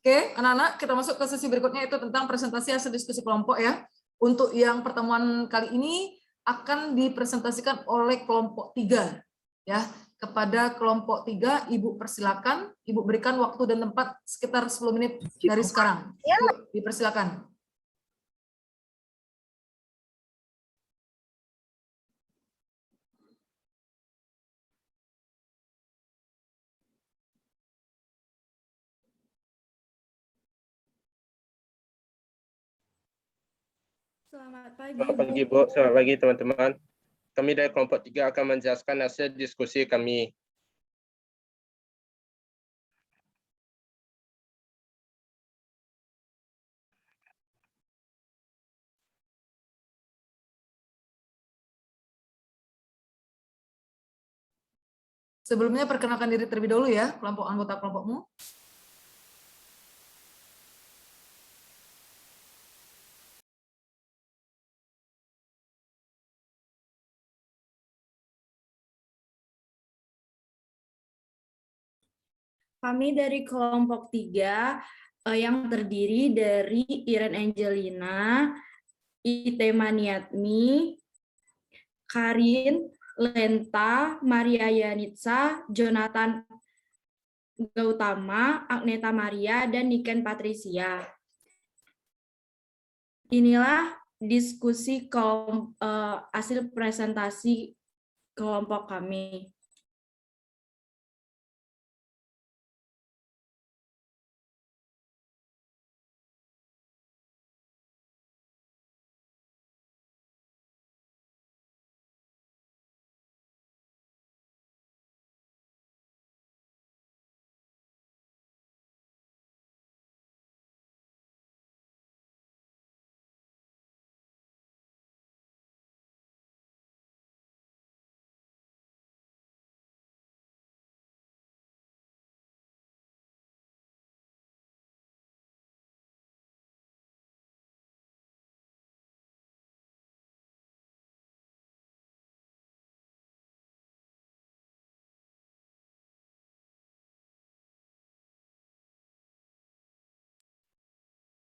Oke, anak-anak, kita masuk ke sesi berikutnya, itu tentang presentasi hasil diskusi kelompok ya. Untuk yang pertemuan kali ini akan dipresentasikan oleh kelompok 3 ya. Kepada kelompok 3, Ibu persilakan, Ibu berikan waktu dan tempat sekitar 10 menit dari sekarang. Yuk, dipersilakan. Selamat pagi, Selamat pagi, Bu. Selamat pagi, teman-teman. Kami dari kelompok 3 akan menjelaskan hasil diskusi kami. Sebelumnya perkenalkan diri terlebih dahulu ya, kelompok anggota kelompokmu. Kami dari kelompok 3 yang terdiri dari Iren Angelina, Ite Maniatmi, Karin, Lenta, Maria Yanitsa, Jonathan Gautama, Agneta Maria, dan Niken Patricia. Inilah diskusi hasil presentasi kelompok kami.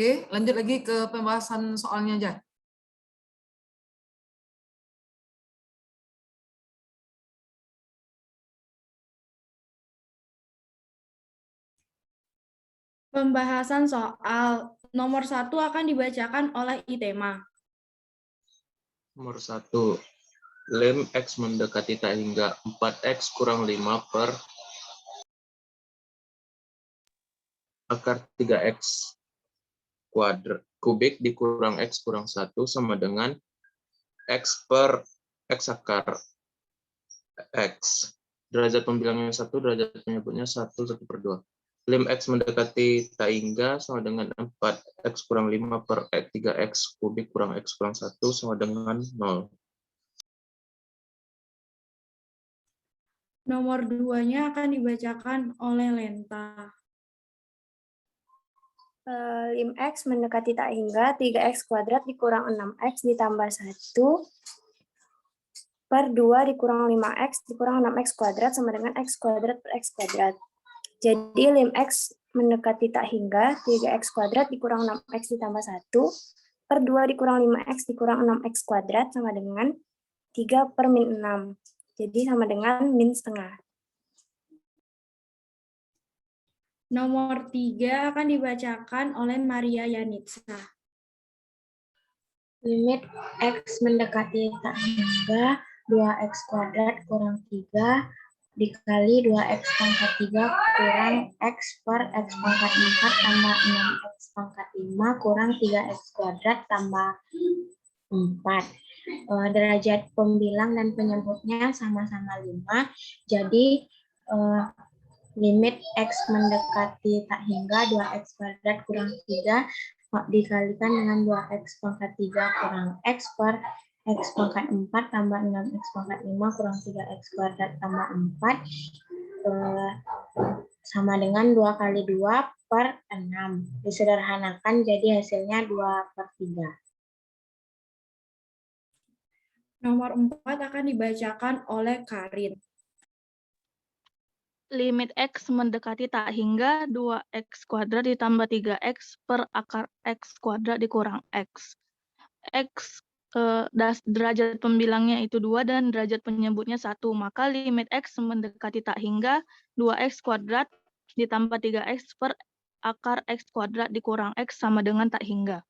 Oke, lanjut lagi ke pembahasan soalnya aja. Pembahasan soal nomor 1 akan dibacakan oleh Itema. Nomor 1. Lim X mendekati tak hingga 4X kurang 5 per akar 3X kubik dikurang X kurang 1 sama dengan X per X akar X. Derajat pembilangnya 1, derajat penyebutnya 1 per 2. Lim X mendekati tak hingga sama dengan 4X kurang 5 per 3X kubik kurang X kurang 1 sama dengan 0. Nomor 2-nya akan dibacakan oleh Lenta. Lim X mendekati tak hingga 3X kuadrat dikurang 6X ditambah 1 per 2 dikurang 5X dikurang 6X kuadrat sama dengan X kuadrat per X kuadrat. Jadi lim X mendekati tak hingga 3X kuadrat dikurang 6X ditambah 1 per 2 dikurang 5X dikurang 6X kuadrat sama dengan 3 per min 6. Jadi sama dengan min setengah. Nomor 3 akan dibacakan oleh Maria Yanitsa. Limit X mendekati tak hingga 2X kuadrat kurang 3 dikali 2X pangkat 3 kurang X per X pangkat 4 tambah 6X pangkat 5 kurang 3X kuadrat tambah 4. Derajat pembilang dan penyebutnya sama-sama 5. Jadi limit X mendekati tak hingga 2X kuadrat kurang 3 dikalikan dengan 2X pangkat 3 kurang X per X pangkat 4 tambah 6X pangkat 5 kurang 3X kuadrat tambah 4 sama dengan 2 kali 2 per 6. Disederhanakan jadi hasilnya 2 per 3. Nomor 4 akan dibacakan oleh Karin. limit X mendekati tak hingga 2X kuadrat ditambah 3X per akar X kuadrat dikurang X. X derajat pembilangnya itu 2 dan derajat penyebutnya 1. Maka limit X mendekati tak hingga 2X kuadrat ditambah 3X per akar X kuadrat dikurang X sama dengan tak hingga.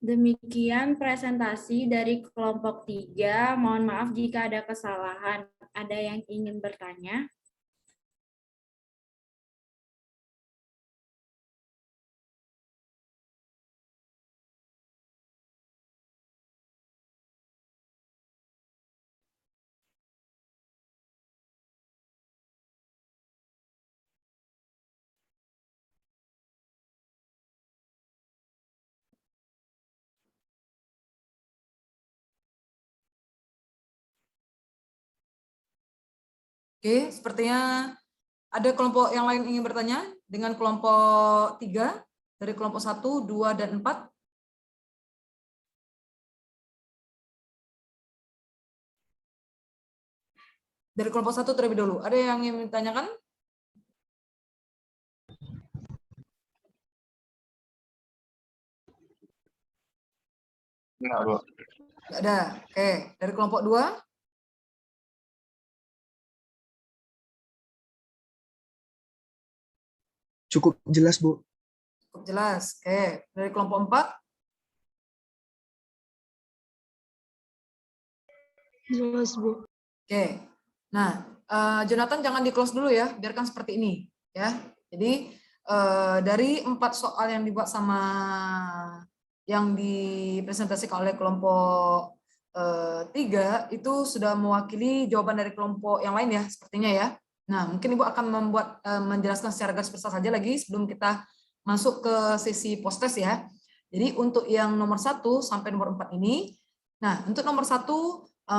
Demikian presentasi dari kelompok 3. Mohon maaf jika ada kesalahan. Ada yang ingin bertanya? Oke, sepertinya ada kelompok yang lain ingin bertanya dengan kelompok 3 dari kelompok 1, 2, dan 4. Dari kelompok 1 terlebih dulu. Ada yang ingin ditanyakan? Enggak, Bu. Nggak ada. Oke, dari kelompok 2. Cukup jelas, Bu. Cukup jelas. Oke, dari kelompok 4. Jelas, Bu. Oke. Nah, Jonathan jangan di-close dulu ya, biarkan seperti ini ya. Jadi dari 4 soal yang dibuat sama yang dipresentasikan oleh kelompok 3 itu sudah mewakili jawaban dari kelompok yang lain ya, sepertinya ya. Nah, mungkin Ibu akan menjelaskan secara garis besar saja lagi sebelum kita masuk ke sesi post-test ya. Jadi untuk yang nomor 1 sampai nomor 4 ini, nah untuk nomor 1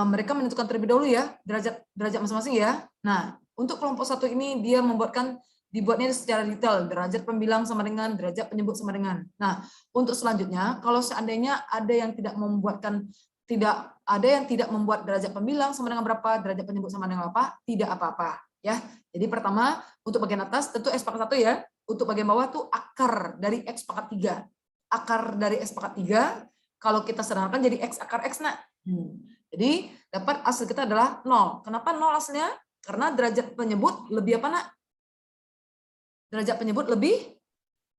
mereka menentukan terlebih dahulu ya derajat masing-masing ya. Nah, untuk kelompok 1 ini dia dibuatnya secara detail, derajat pembilang sama dengan derajat penyebut sama dengan. Nah, untuk selanjutnya kalau seandainya ada yang tidak membuat derajat pembilang sama dengan berapa, derajat penyebut sama dengan apa, tidak apa-apa ya. Jadi pertama untuk bagian atas tentu X pangkat 1 ya. Untuk bagian bawah tuh akar dari X pangkat 3. Akar dari X pangkat 3 kalau kita sederhanakan jadi X akar X nak. Jadi dapat hasil kita adalah 0. Kenapa 0 hasilnya? Karena derajat penyebut lebih apa nak? Derajat penyebut lebih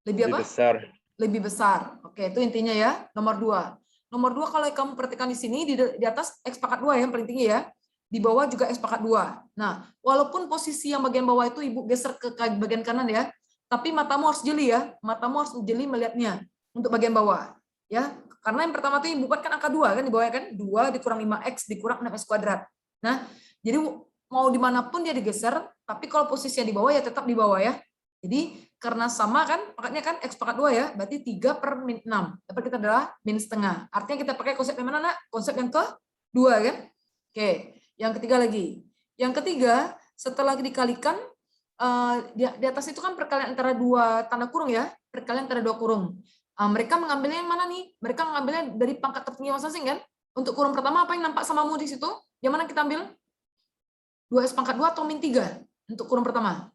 apa? besar. Lebih besar. Oke, itu intinya ya. Nomor 2. Nomor 2 kalau kamu perhatikan di sini di atas X pangkat 2 yang paling tinggi ya. Di bawah juga X pangkat 2. Nah, walaupun posisi yang bagian bawah itu Ibu geser ke bagian kanan ya, tapi matamu harus jeli ya. Matamu harus jeli melihatnya untuk bagian bawah. Ya, karena yang pertama itu Ibu buat kan angka 2 kan di bawah kan? 2 dikurang 5X dikurang 6X kuadrat. Nah, jadi mau dimanapun dia digeser, tapi kalau posisinya di bawah ya tetap di bawah ya. Jadi karena sama kan, makanya kan X pangkat 2 ya, berarti 3 per min 6. Dapat kita adalah min setengah. Artinya kita pakai konsep yang mana nak? Konsep yang ke-2 kan? Oke, yang ketiga lagi. Yang ketiga, setelah dikalikan, di atas itu kan perkalian antara 2 tanda kurung ya, perkalian antara 2 kurung. Mereka mengambilnya yang mana nih? Mereka mengambilnya dari pangkat tertinggi masing-masing kan? Untuk kurung pertama apa yang nampak samamu di situ? Yang mana kita ambil? 2X pangkat 2 atau min 3? Untuk kurung pertama.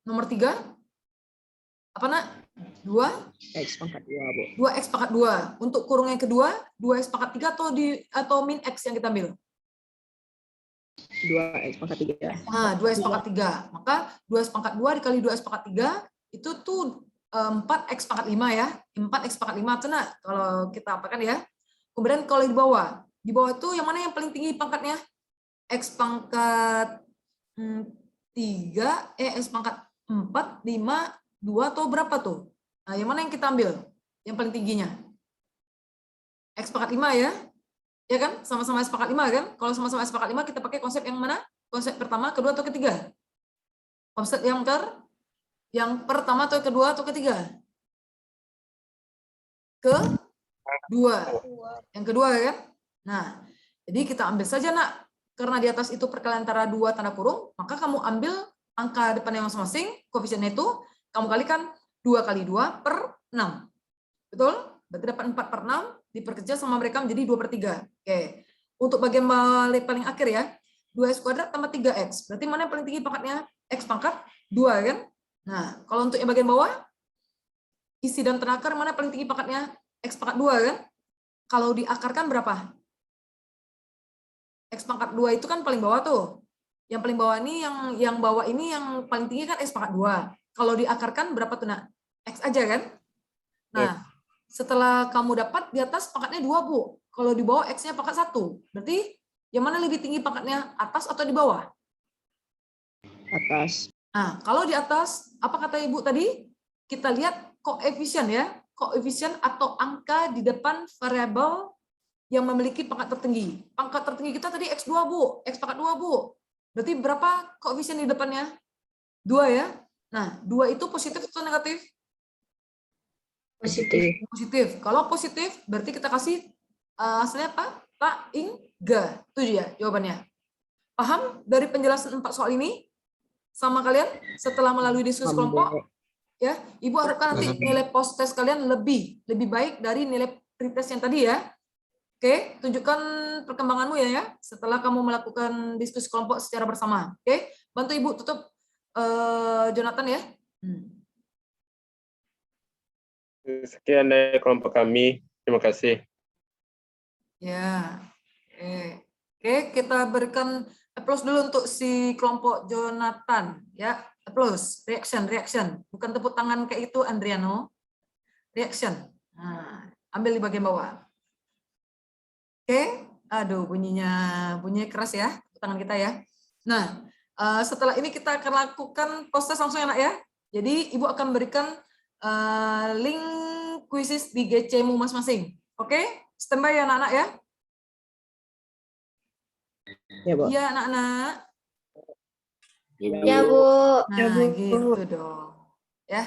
Nomor 3? Apa nak? X pangkat 2, Bu. 2X pangkat 2. Untuk kurung yang kedua, 2X pangkat 3 atau min X yang kita ambil? 2X pangkat 3. Nah, 2X pangkat 3. Maka 2X pangkat 2 dikali 2X pangkat 3, itu tuh 4X pangkat 5 ya. 4X pangkat 5 itu nak, kalau kita apakan ya. Kemudian kalau di bawah itu yang mana yang paling tinggi pangkatnya? X pangkat 3, X pangkat 4, 5, 2 atau berapa tuh? Nah, yang mana yang kita ambil? Yang paling tingginya? X pangkat 5 ya. Ya kan? Sama-sama X pangkat 5 kan? Kalau sama-sama X pangkat 5 kita pakai konsep yang mana? Konsep pertama, kedua atau ketiga? Konsep yang pertama atau kedua atau ketiga? Kedua. Yang kedua kan? Nah, jadi kita ambil saja nak. Karena di atas itu perkalian antara 2 tanda kurung, maka kamu ambil angka depannya masing-masing, koefisiennya itu, kamu kalikan 2 kali 2 per 6. Betul? Berarti dapat 4 per 6, diperkecil sama mereka menjadi 2 per 3. Oke. Untuk bagian paling akhir ya, 2x kuadrat tambah 3x. Berarti mana yang paling tinggi pangkatnya? X pangkat 2 kan? Nah, kalau untuk yang bagian bawah, isi dan tenakar mana paling tinggi pangkatnya? X pangkat 2 kan? Kalau diakarkan berapa? X pangkat 2 itu kan paling bawah tuh. Yang paling bawah ini, yang bawah ini yang paling tinggi kan X pangkat 2. Kalau diakarkan berapa tuh, nak? X aja kan? Nah, setelah kamu dapat di atas pangkatnya 2, Bu. Kalau di bawah X-nya pangkat 1. Berarti yang mana lebih tinggi pangkatnya? Atas atau di bawah? Atas. Nah, kalau di atas, apa kata Ibu tadi? Kita lihat koefisien ya. Koefisien atau angka di depan variabel yang memiliki pangkat tertinggi. Pangkat tertinggi kita tadi X2, Bu. X pangkat 2, Bu. Berarti berapa koefisien di depannya? 2 ya. Nah, 2 itu positif atau negatif? Positif. Positif. Kalau positif, berarti kita kasih hasilnya apa? Hingga. Itu dia jawabannya. Paham dari penjelasan 4 soal ini? Sama kalian setelah melalui diskusi kelompok? Ya, Ibu harapkan nanti nilai post test kalian lebih baik dari nilai pretest yang tadi ya. Oke, tunjukkan perkembanganmu ya setelah kamu melakukan diskusi kelompok secara bersama. Oke, bantu Ibu tutup Jonathan ya. Sekian dari kelompok kami. Terima kasih. Ya, oke, kita berikan applause dulu untuk si kelompok Jonathan ya. Applause, reaction, bukan tepuk tangan kayak itu Andriano. Reaction. Nah, ambil di bagian bawah. Oke, aduh bunyinya keras ya, tepuk tangan kita ya. Nah, setelah ini kita akan lakukan post test langsung ya, Nak ya. Jadi Ibu akan berikan link kuisis di GC-mu masing-masing. Oke? Standby ya anak-anak ya. Ya, Bu. Iya anak-anak. Ya, Bu. Nah gitu dong. Ya.